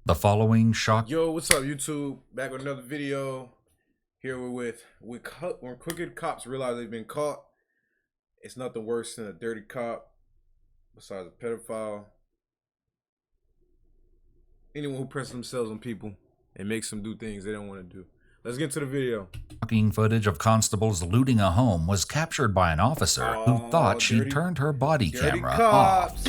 The following shock. Yo, what's up, YouTube? Back with another video. Here we're when crooked cops realize they've been caught. It's nothing worse than a dirty cop, besides a pedophile. Anyone who presses themselves on people and makes them do things they don't want to do. Let's get to the video. Shocking footage of constables looting a home was captured by an officer who thought she turned her body camera off.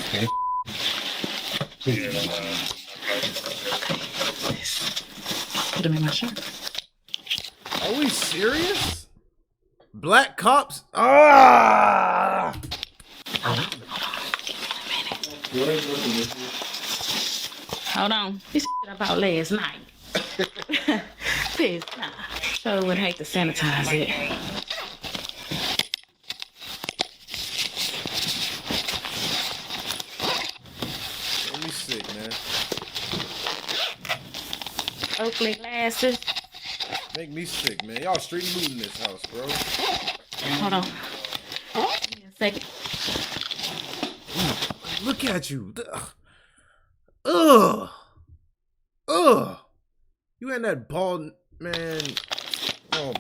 Put him in my shirt. Are we serious? Black cops? Ah! Hold on. This shit about last night. Please, nah. Sure would hate to sanitize it. Make me sick, man. Oakley glasses. Make me sick, man. Y'all straight looting this house, bro. Hold on. Give me a second. Look at you. Ugh. Ugh. You and that bald man. Oh.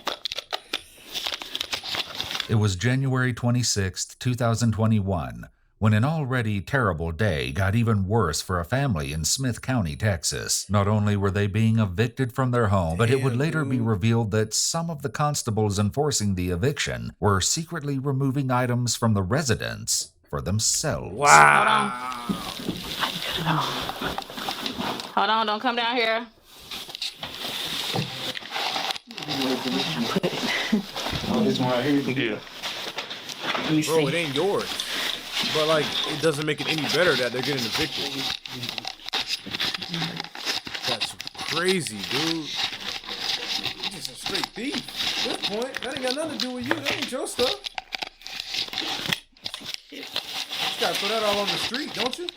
It was January 26th, 2021, when an already terrible day got even worse for a family in Smith County, Texas. Not only were they being evicted from their home, but it would later be revealed that some of the constables enforcing the eviction were secretly removing items from the residence for themselves. Wow. Hold on, don't come down here. Put it. Oh, this one right here? Yeah. Let me Bro, see. it ain't yours. But, like, it doesn't make it any better that they're getting evicted. That's crazy, dude. You're just a straight thief. At this point, that ain't got nothing to do with you. That ain't your stuff. You gotta throw that all on the street, don't you?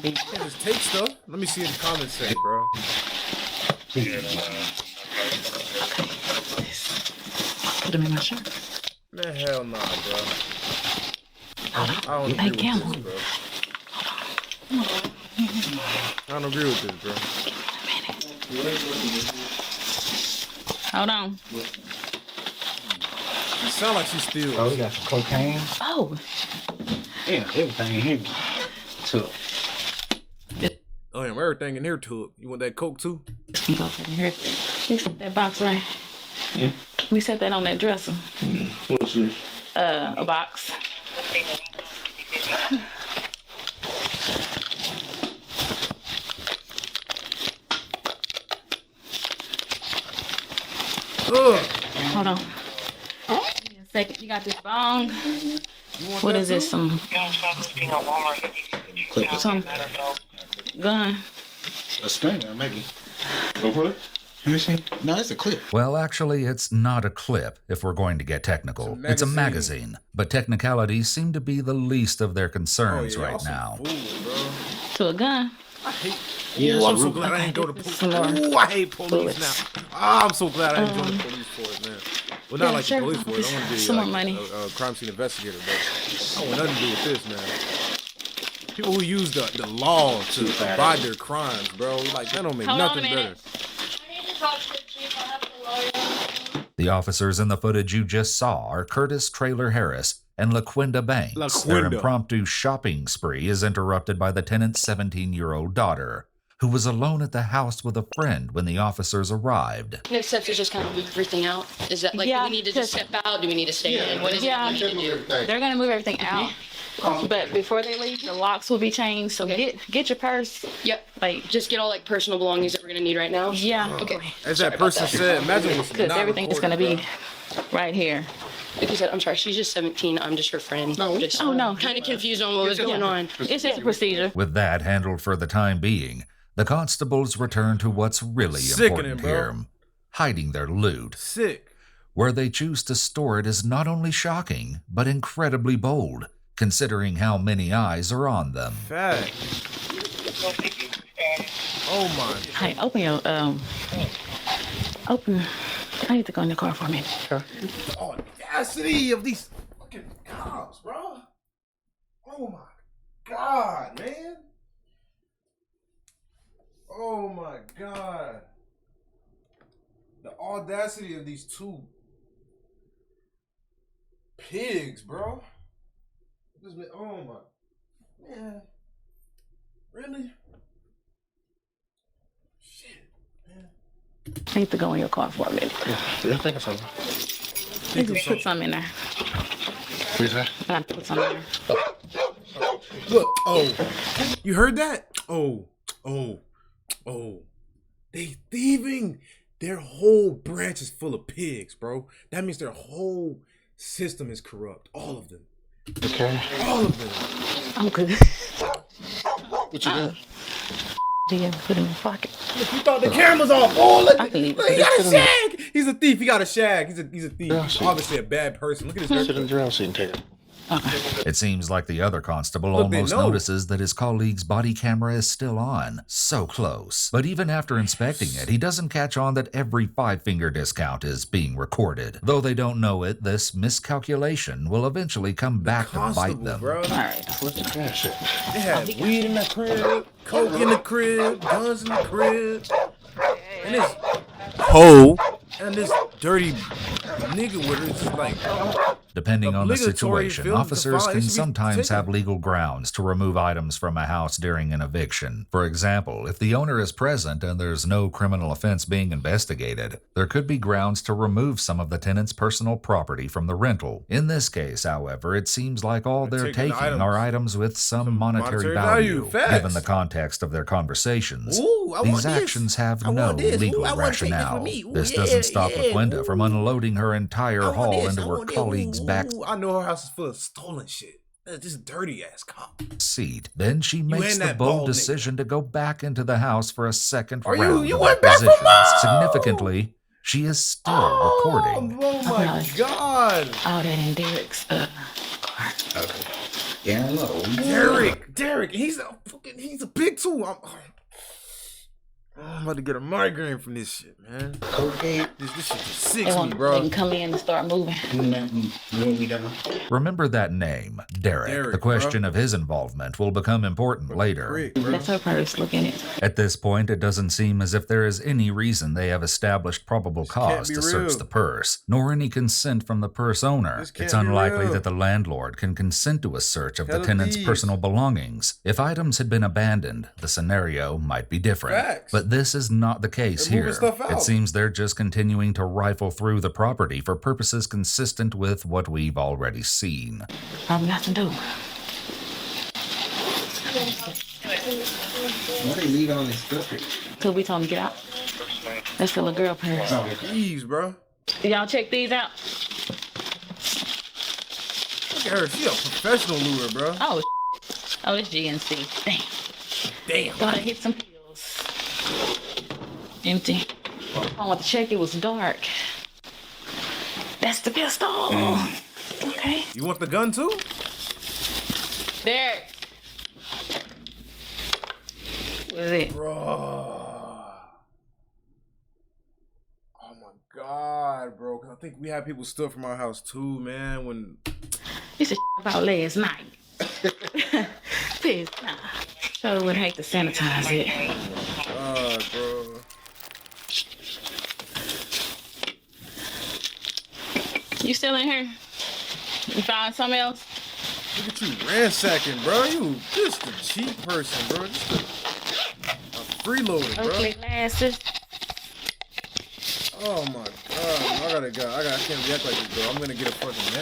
You can't just take stuff. Let me see what the comments say, bro. Put him in my shirt. Man, hell nah, bro. I don't Hey, agree with this, bro. I don't agree with this, bro. Hold on. It sound like she steals. Oh, we got some cocaine. Oh. Yeah, everything in here. Took. Oh, yeah, everything in here took. You want that coke too? Go ahead and here. You set that box right. Yeah. We set that on that dresser. What's this? A box. Ugh. Hold on. Give me a second. You got this bong. You want What that is this? too? Some gun. A stinger, maybe. Go for it. Let me see. No, it's a clip. Well, actually, it's not a clip, if we're going to get technical. It's a magazine. But technicalities seem to be the least of their concerns right now. Fool, bro. To a gun. I hate. Yeah, Ooh, I'm so glad I didn't go to police. Ooh, I hate police now. I'm so glad I didn't join the police for it, man. Well, not Yeah, like sure. the police for it. I want to be Some more like money. a crime scene investigator, but I want nothing to do with this, man. People who use the law to abide their crimes, bro. Like, that don't make Hold on nothing a better. minute. The officers in the footage you just saw are Curtis Traylor Harris and LaQuinda Banks. Their impromptu shopping spree is interrupted by the tenant's 17-year-old daughter, who was alone at the house with a friend when the officers arrived. Next steps is just kind of move everything out. Is that like, Yeah, do we need to just step out? Do we need to stay in? What is it Yeah. we need to do? They're gonna move everything out. But before they leave, the locks will be changed. So get your purse. Yep. Like, Just get all like personal belongings that we're gonna need right now. yeah. Okay. As that person said, imagine what's Because not everything is gonna recorded, be right here. Like you said, I'm sorry, she's just 17. I'm just her friend. No. Just Oh, no. kind of confused on what was going on. It's just a procedure. With that handled for the time being, the constables return to what's really Sickening, important bro. here, hiding their loot. Sick. Where they choose to store it is not only shocking, but incredibly bold, considering how many eyes are on them. Fact. Oh my. Hey, open your open. I need to go in the car for a minute. Sure. The audacity of these fucking cops, bro. Oh my God, man. Oh my God. The audacity of these two pigs, bro. Oh my. Man. Really? Shit, man. I need to go in your car for a minute. Yeah, think of something. Just put some in there. Please, sir. I gotta put some in there. Look, oh. You heard that? Oh. They thieving. Their whole branch is full of pigs, bro. That means their whole system is corrupt. All of them. Okay. All of them. I'm good. What you got? Do you put it in your pocket? Look, you thought the camera's off. Oh, look. I can leave Look, he it. got a shag. He's a thief. He got a shag. He's a thief. Yeah, I He's see. obviously a bad person. Look at his Sit in the haircut. driver's seat and take it. It seems like the other constable Look, they almost know. notices that his colleague's body camera is still on. So close. But even after inspecting it, he doesn't catch on that every 5-finger discount is being recorded. Though they don't know it, this miscalculation will eventually come back to bite Constable, them. bro. All right. What's the cash at? They had weed in the crib, coke in the crib, guns in the crib, and this hoe and this dirty nigga with her. It's just like, Depending on the Obligatory situation, film officers to file, it can should be sometimes taken. have legal grounds to remove items from a house during an eviction. For example, if the owner is present and there's no criminal offense being investigated, there could be grounds to remove some of the tenant's personal property from the rental. In this case, however, it seems like all they're taking taking are items with some monetary monetary value. value, Facts. given the context of their conversations. ooh, I want These this. actions have I no want this. Ooh, legal I want to take this rationale. for me. Ooh, This yeah, doesn't stop yeah. LaQuinta from Ooh. unloading her entire I want haul this. into I her want this. colleague's Ooh, back ooh, I know her house is full of stolen shit. This dirty ass cop. seat. Then she makes and the that bold bald nigga. decision to go back into the house for a second Are you- round you of went back for acquisitions. more? Significantly, she is still recording. Oh my God. All that in Derek's car. Okay. Yeah, no. Derek, he's a pig too. I'm about to get a migraine from this shit, man. Cocaine. This shit just They sicks me, want they bro. can come in and start moving. When we done. Remember that name, Derek. Derek, The question of his involvement will become important later. Prick, bro. That's her purse. Look in it. At this point, it doesn't seem as if there is any reason they have established probable cause be to search real. the purse, nor any consent from the purse owner. This can't It's be unlikely real. that the landlord can consent to a search of the Hella tenant's thieves. personal belongings. If items had been abandoned, the scenario might be different. Facts. But this is not the case They're moving here. stuff out. It seems they're just continuing to rifle through the property for purposes consistent with what we've already seen. Probably nothing to do. Why they leave it on this filter? Till we told him to get out. That's still a girl purse. Thieves, bro. Y'all check these out. Look at her. She a professional lure, bro. Oh, oh, it's GNC. Damn. Damn. Thought I hit some pills. Empty. I went to check. It was dark. That's the pistol. Okay. You want the gun too? There. What is it? Bro. Oh my God, bro. 'Cause I think we had people steal from our house too, man. When It's a about last night. Piss. Nah. Sure would hate to sanitize it. God, bro. You still in here? You found something else? Look at you ransacking, bro. You just a cheap person, bro. Just a freeloader, bro. Oakley glasses. Oh my God. I can't react like this, bro. I'm gonna get a fucking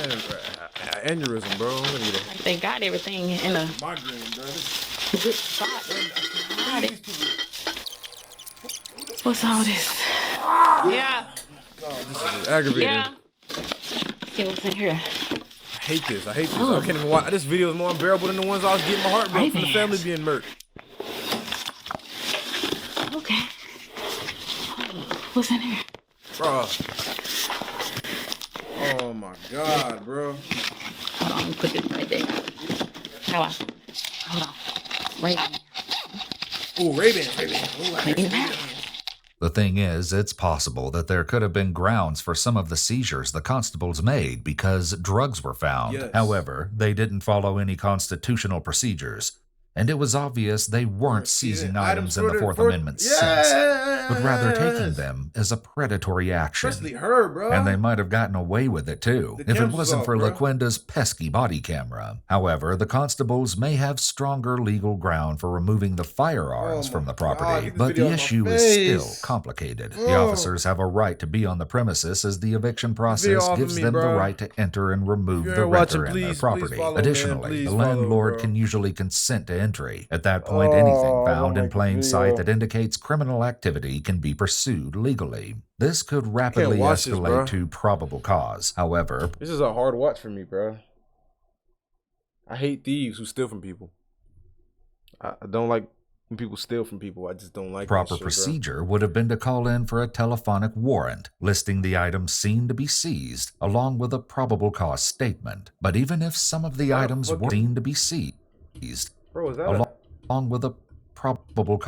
aneurysm, bro. I'm gonna get a They got everything in a migraine, bro. good spot. Got it. What's all this? Yeah. This is aggravating. Yeah. See what's in here. I hate this. I can't even watch. This video is more unbearable than the ones I was getting my heart broke from the family being murdered. Okay. What's in here? Bro. Oh my God, bro. Hold on, let me put this right there. How I? Hold on. Right. Ooh, Ray-Bans. Ooh, I Maybe got that. The thing is, it's possible that there could have been grounds for some of the seizures the constables made because drugs were found. Yes. However, they didn't follow any constitutional procedures. and it was obvious they weren't seizing items in the Fourth Amendment sense, yes, but rather taking them as a predatory action. Especially her, bro. And they might have gotten away with it too, if it wasn't for LaQuenda's pesky body camera. However, the constables may have stronger legal ground for removing the firearms from the property, but the issue is still complicated. The officers have a right to be on the premises as the eviction process gives them the right to enter and remove the renter and their property. Additionally, the landlord can usually consent to entry. At that point, anything found in plain sight that indicates criminal activity can be pursued legally. This could rapidly escalate to probable cause. However, this is a hard watch for me, bro. I hate thieves who steal from people. I don't like when people steal from people. I just don't like proper procedure would have been to call in for a telephonic warrant listing the items seen to be seized, along with a probable cause statement. But even if some of the items were seen to be seized, bro, is that along with a probable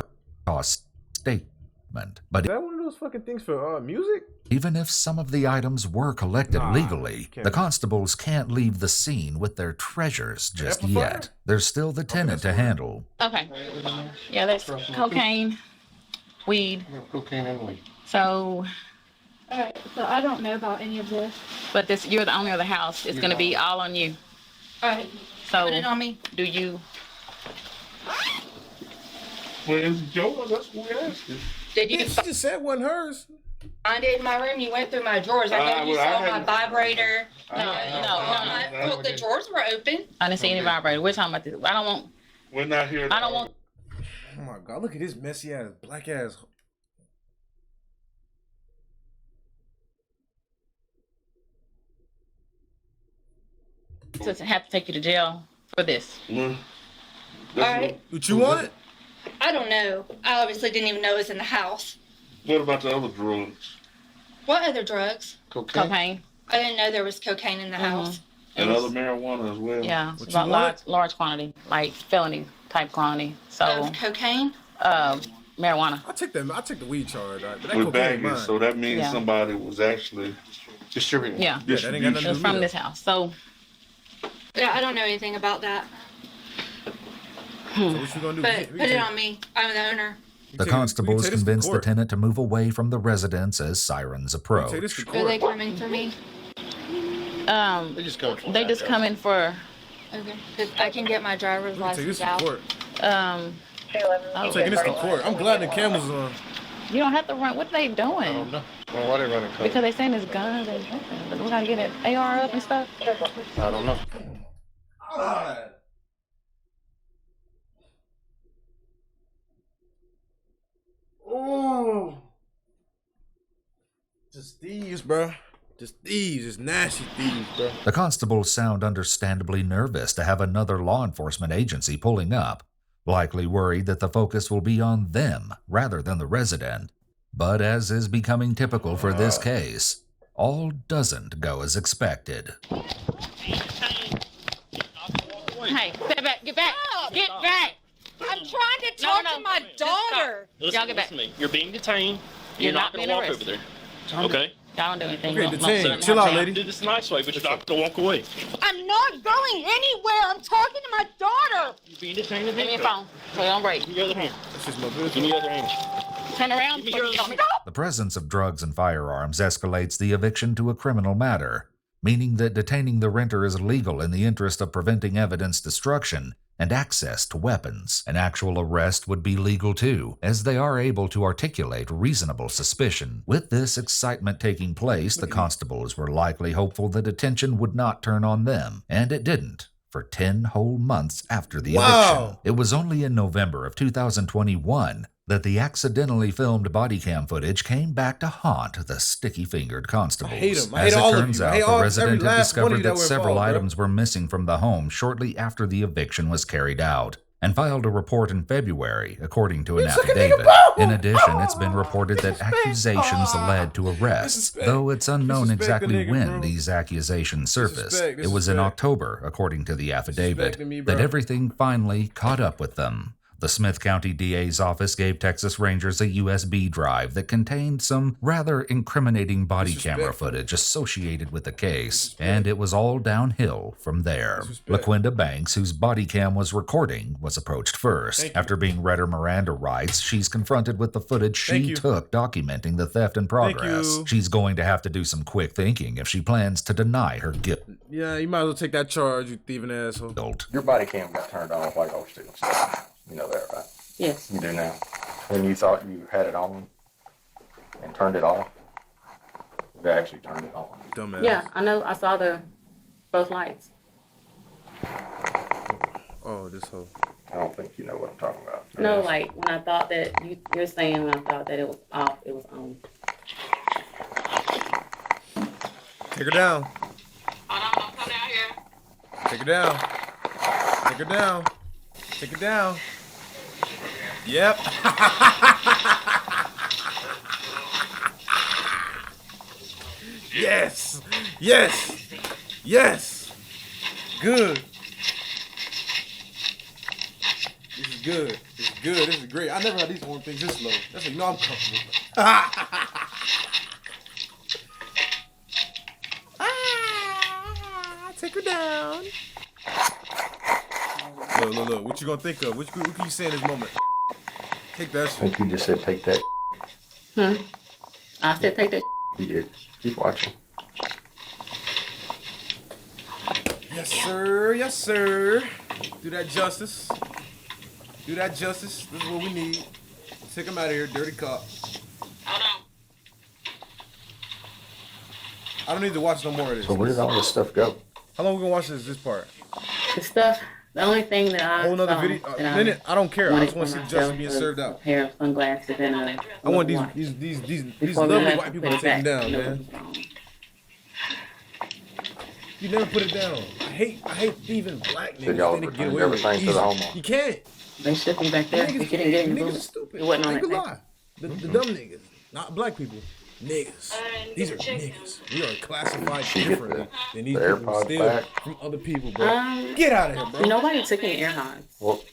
cause statement, but is that one of those fucking things for music? Even if some of the items were collected legally, the constables can't leave the scene with their treasures just yet. There's still the tenant to handle. Okay. Yeah, there's cocaine, weed. Cocaine and weed. So, all right. So I don't know about any of this. but you're the owner of the house. It's going to be all on you. All right. So, Put it on me. do you? Well, it's yours. That's what we asked you. Did you She just said it wasn't hers. find it in my room? You went through my drawers. I know you saw my vibrator. No. Look, the drawers were open. I didn't see any vibrator. We're talking about this. I don't want. We're not here. I don't want. Oh my god, look at this messy ass, black ass. To have to take you to jail for this. All right. What you want it? I don't know. I obviously didn't even know it was in the house. What about the other drugs? What other drugs? Cocaine. I didn't know there was cocaine in the house. And other marijuana as well. Yeah, it's about large quantity, like felony type quantity. So Of cocaine? marijuana. I take the weed charge, right? But that With cocaine ain't baggage, mine. so that means Yeah. somebody was actually distributing. Yeah. Yeah, that ain't got nothing It to was do from with this house. So Yeah, I don't know anything about that. So what you gonna do? But put it on me. I'm the owner. The constables convinced the tenant to move away from the residence as sirens approach. Take this to Are they court. coming for me? they just come in for Okay. 'Cause I can get my driver's Take this license to out. court. um. I'm taking this to court. I'm glad the camera's on. You don't have to run. What are they doing? Well, why they running? Because they saying it's guns and but we gotta get it AR up and stuff. I don't know. God. Oh. Just thieves, bro. Just thieves. Just nasty thieves, bro. The constables sound understandably nervous to have another law enforcement agency pulling up, likely worried that the focus will be on them rather than the resident. But as is becoming typical for this case, all doesn't go as expected. Hey, step back, get back, get back. I'm trying to talk to my daughter. Y'all get back. Listen to me. You're being detained. You're You're not not going being to walk arrested. over there. Okay? Y'all don't do anything. Okay, No, detained. no, Chill out, no. lady. Do this the nice way, but you're not going to walk away. I'm not going anywhere. I'm talking to my daughter. You're being detained. Give me your phone so you don't break. Give me your other hand. That's just my business. Give me your other hand. Turn around. Give me your other hand. The presence of drugs and firearms escalates the eviction to a criminal matter, meaning that detaining the renter is legal in the interest of preventing evidence destruction and access to weapons. An actual arrest would be legal too, as they are able to articulate reasonable suspicion. With this excitement taking place, the constables were likely hopeful that attention would not turn on them, and it didn't. For 10 whole months after the eviction. It was only in November of 2021 that the accidentally filmed body cam footage came back to haunt the sticky-fingered constables. I hate 'em. I As hate it all of turns you. I out, hate the every resident had last one of discovered you that that were several involved, bro. items were missing from the home shortly after the eviction was carried out, and filed a report in February, according to an affidavit. In addition, it's been reported that accusations led to arrests, though it's unknown Disrespect the exactly nigga, when bro. these accusations surfaced. Disrespect, It was in disrespect. October, according to the affidavit, Disrespecting me, bro. that everything finally caught up with them. The Smith County DA's office gave Texas Rangers a USB drive that contained some rather incriminating body camera footage associated with the case, and it was all downhill from there. LaQuinda Banks, whose body cam was recording, was approached first. After being read her Miranda rights, she's confronted with the footage she took documenting the theft in progress. She's going to have to do some quick thinking if she plans to deny her guilt. Yeah, you might as well take that charge, you thieving asshole. Your body cam got turned on while y'all were stealing stuff. You know that, right? Yes. You do now. When you thought you had it on and turned it off, you actually turned it on. Dumbass. Yeah, I know. I saw both lights. Oh, this whole. I don't think you know what I'm talking about. No, like when I thought that you're saying when I thought that it was off, it was on. Take her down. Hold on, don't come down here. Take her down. Take her down. Take her down. Yep. Yes. Yes. Yes. Good. This is good. This is good. This is great. I never had these one things this low. That's like, no, I'm comfortable. Take her down. Look. What you gonna think of? What can you say in this moment? Take that I shit. think you just said take that. I said take that. You did. Keep watching. Yes, sir. Yes, sir. Do that justice. Do that justice. This is what we need. Take him out of here, dirty cop. Hold on. I don't need to watch no more of this. So where did all this stuff go? How long we gonna watch this part? The stuff. The only thing that I Whole nother saw video. that Minute. I don't care. I just want to see wanted for justice myself being was served out. a pair of sunglasses and a I want watch. these Before we lovely left, white we people put to it take them back. down, No, man. it's wrong. You never put it down. I hate thieving black Did y'all niggas. They get return away with everything it. to the Easy. homeowner? You can't. They should be back there. Niggas, If you didn't get in the niggas booth, are stupid. it wasn't on They could that lie. The dumb niggas, not black people. Niggas. These are niggas. We are classified differently than these the people AirPods steal back? from other people, bro. Get out of here, bro. Nobody took any air horns. Well,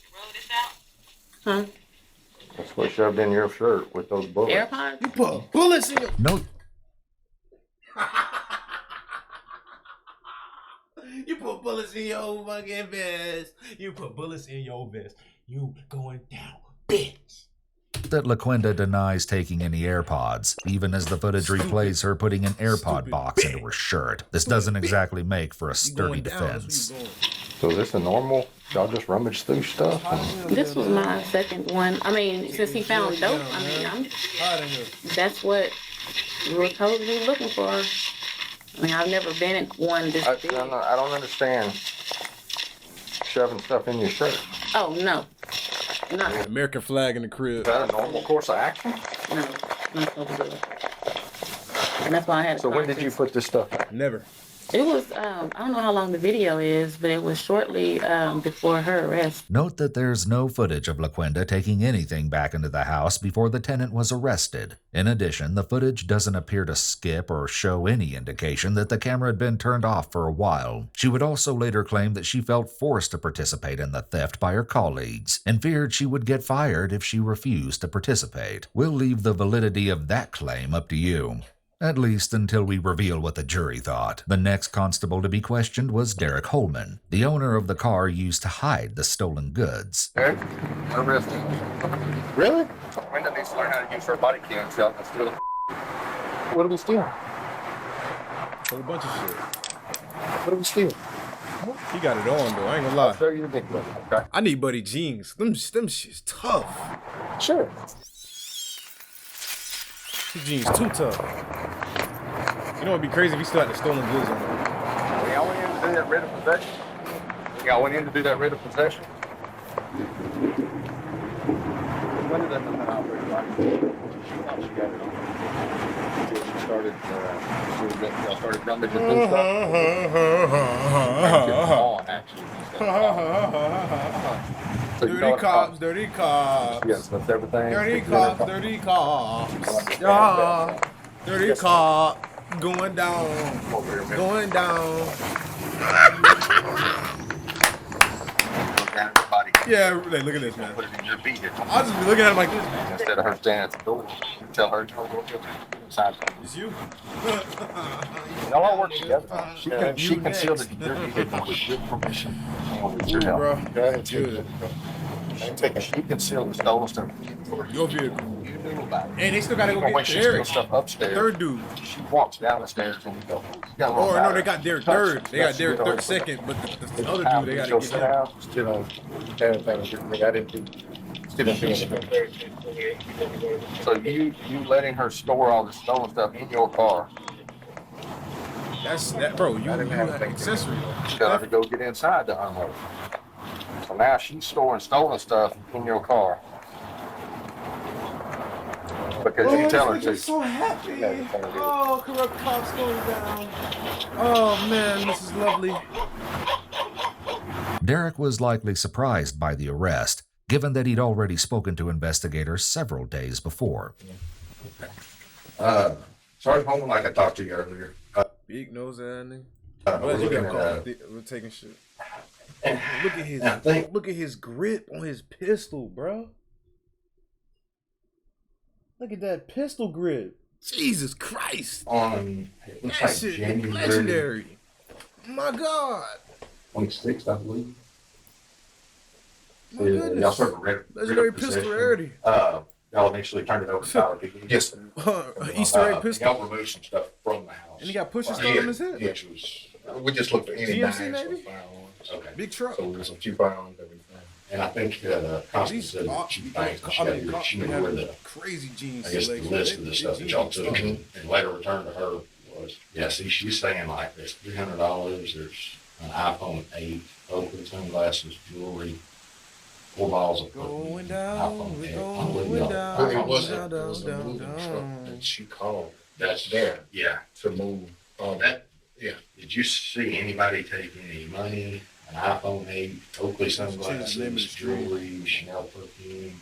Huh? that's what shoved in your shirt with those bullets. AirPods? You put bullets in your. No. You put bullets in your fucking vest. You put bullets in your vest. You going down, bitch. That LaQuinda denies taking any AirPods, even as the footage replays her putting an AirPod box into her shirt. This doesn't exactly make for a sturdy defense. So is this a normal? Y'all just rummage through stuff? This was my second one. I mean, since he found dope, I mean, that's what we were told we were looking for. I mean, I've never been in one this big. I don't understand shoving stuff in your shirt. Oh, no. No. American flag in the crib. Is that a normal course of action? No. Not supposed to do it. And that's why I had to So when did you put this stuff in? Never. It was, I don't know how long the video is, but it was shortly before her arrest. Note that there's no footage of LaQuinda taking anything back into the house before the tenant was arrested. In addition, the footage doesn't appear to skip or show any indication that the camera had been turned off for a while. She would also later claim that she felt forced to participate in the theft by her colleagues and feared she would get fired if she refused to participate. We'll leave the validity of that claim up to you. At least until we reveal what the jury thought. The next constable to be questioned was Derek Holman, the owner of the car used to hide the stolen goods. Eric, arrested. Really? Linda needs to learn how to use her body cam. What do we steal? A whole bunch of shit. What do we steal? He got it on though. I ain't gonna lie. I'll show you the big one. Okay. I need Buddy jeans. Them shit's tough. Sure. These jeans too tough. You know what'd be crazy if he still had the stolen goods on him. Y'all went in to do that writ of possession? Y'all went in to do that writ of possession? When did that come out? She got it on. She started, y'all started rummaging through stuff. On, actually. So you Dirty cops, dirty cops. Yes, that's everything. Dirty cops, dirty cops. Yeah. Dirty cop. Going down. Going down. Body Yeah, like, look at this, man. Put it in your beat it. I'll just be looking at him like this. Instead of her standing at the door, you tell her to go inside. It's you. Y'all all work together. She concealed it in your vehicle with your permission and with your help. Bro. Go ahead, Good. She concealed the stolen stuff. Your vehicle. You knew about it. And they still gotta go get She Derek. steals stuff upstairs. Third dude. She walks down the stairs and we go. Or no, they got Derek third. They got Derek third second, but the other dude, they gotta get him. Still on everything. I didn't do. Still didn't finish it. So you letting her store all the stolen stuff in your car. That's that, bro. You That didn't have got anything accessory. She got her to go get inside to unload. So now she's storing stolen stuff in your car. Because you tell her to. So happy. Yeah, you tell her to. Oh, corrupt cops going down. Oh man, this is lovely. Derek was likely surprised by the arrest, given that he'd already spoken to investigators several days before. Sergeant Holman, like I talked to you earlier. Big nose ass nigga. We're You got looking caught. at, We're taking shit. and Look at his I think- look at his grip on his pistol, bro. Look at that pistol grip. Jesus Christ. on it looks That like shit January legendary. My God. 26th, I believe. My Y'all goodness. sort of Legendary pistol rarity. Y'all initially turned it over to Tyler. Yes. Easter egg pistol. Y'all removed some stuff from the house. And he got pusher stuff in his head. Yes, it was. We just looked for any GMC knives or maybe? firearms. Okay. Big truck. So there's a few firearms that we found. And I think Constance These said cops, she these thinks cops, she they knew have where the, crazy jeans I guess, the selection. list of the They- stuff they that y'all jeans took stuff. and later returned to her was, yeah, see, she's saying like there's $300, there's an iPhone 8, Oakley sunglasses, jewelry, 4 bottles of Going perfume, down, iPhone we're 8. going down. Well, it Down, wasn't, down, it was a down, moving down. truck that she called. That's there, yeah, to move all that, yeah. Did you see anybody take any money, an iPhone 8, Oakley Change the name of the sunglasses, street. jewelry, Chanel perfume,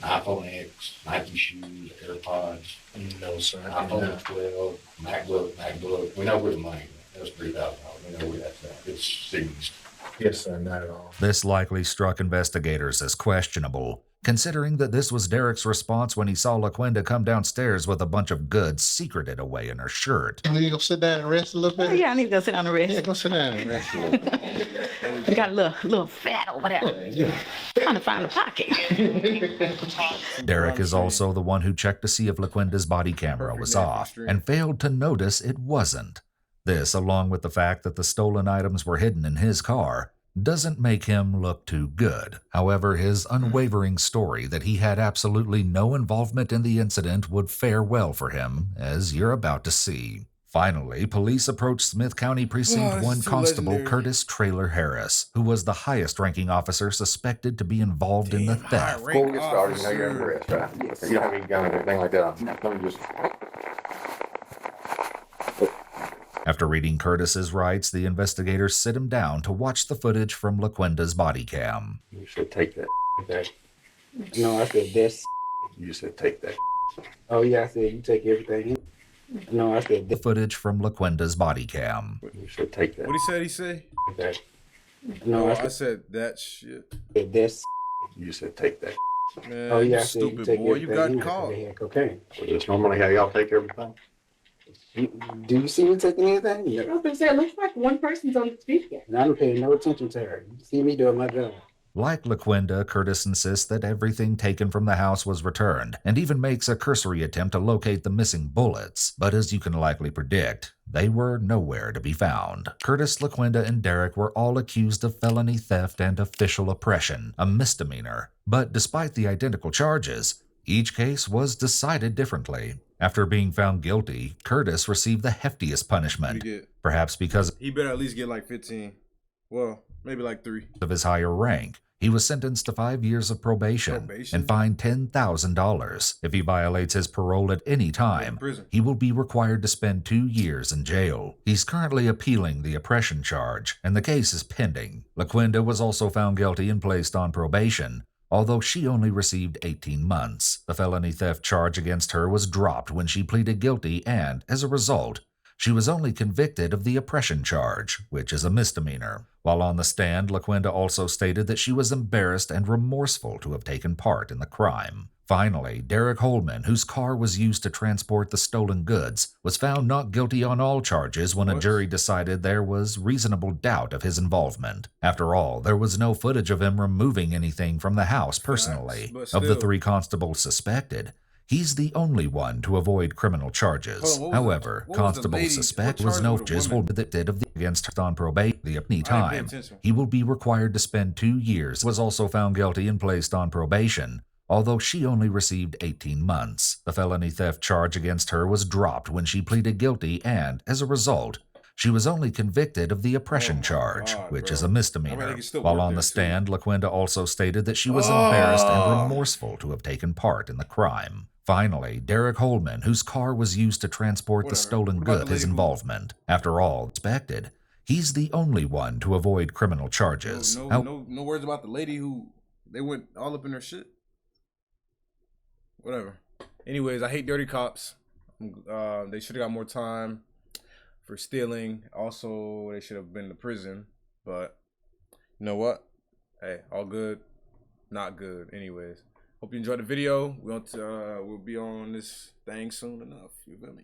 iPhone X, Nike shoes, AirPods? No, sir. iPhone 12, MacBook. We know where the money went. That was $3,000. We know where that's at. It's seized. Yes, sir, not at all. This likely struck investigators as questionable, considering that this was Derek's response when he saw LaQuinda come downstairs with a bunch of goods secreted away in her shirt. Can we go sit down and rest a little bit? Yeah, I need to go sit down and rest. Yeah, go sit down and rest a little bit. We got a little fat over there. Yeah. Trying to find a pocket. Derek is also the one who checked to see if LaQuinda's body camera was off and failed to notice it wasn't. This, along with the fact that the stolen items were hidden in his car, doesn't make him look too good. However, his unwavering story that he had absolutely no involvement in the incident would fare well for him, as you're about to see. Finally, police approached Smith County Precinct 1 Constable Curtis Traylor Harris, who was the highest-ranking officer suspected to be involved in the theft. Before we get started, you know you're under arrest, right? You don't have any gun or anything like that. Let me just. After reading Curtis's rights, the investigators sit him down to watch the footage from LaQuinda's body cam. You should take that back. No, I said this. You said take that. Oh yeah, I said you take everything. No, I said The footage from LaQuinda's body cam. You should take that What he say? back. no, Oh, I I said that shit. said this. You said take that. Man, Oh yeah, you I said you stupid take boy. You everything. got caught. They had cocaine. So that's normally how y'all take everything? Do you see me taking anything? I No. was gonna say, it looks like one person's on the speaker. And I don't pay no attention to her. You see me doing my job. Like LaQuinda, Curtis insists that everything taken from the house was returned, and even makes a cursory attempt to locate the missing bullets. But as you can likely predict, they were nowhere to be found. Curtis, LaQuinda, and Derek were all accused of felony theft and official oppression, a misdemeanor. But despite the identical charges, each case was decided differently. After being found guilty, Curtis received the heftiest punishment, What he get? perhaps because He better at least get like 15. Well, maybe like 3. of his higher rank. He was sentenced to 5 years of probation and fined $10,000. If he violates his parole at any time, Prison. he will be required to spend 2 years in jail. He's currently appealing the oppression charge, and the case is pending. LaQuinda was also found guilty and placed on probation, although she only received 18 months. The felony theft charge against her was dropped when she pleaded guilty, and, as a result, She was only convicted of the oppression charge, which is a misdemeanor. While on the stand, LaQuinta also stated that she was embarrassed and remorseful to have taken part in the crime. Finally, Derek Holman, whose car was used to transport the stolen goods, was found not guilty on all charges when a jury decided there was reasonable doubt of his involvement. After all, there was no footage of him removing anything from the house personally. Of the 3 constables suspected, he's the only one to avoid criminal charges. However, Constable Suspect was no charges convicted of the against on probation at any time. He will be required to spend 2 years. Was also found guilty and placed on probation, although she only received 18 months. The felony theft charge against her was dropped when she pleaded guilty, and, as a result, she was only convicted of the oppression charge, which is a misdemeanor. While on the stand, LaQuinta also stated that she was embarrassed and remorseful to have taken part in the crime. Finally, Derek Holman, whose car was used to transport the stolen goods, his involvement. After all, expected, he's the only one to avoid criminal charges. No words about the lady who they went all up in her shit. Whatever. Anyways, I hate dirty cops. They should have got more time for stealing. Also, they should have been to prison. But you know what? Hey, all good, not good. Anyways, hope you enjoyed the video. We'll be on this thing soon enough. You feel me?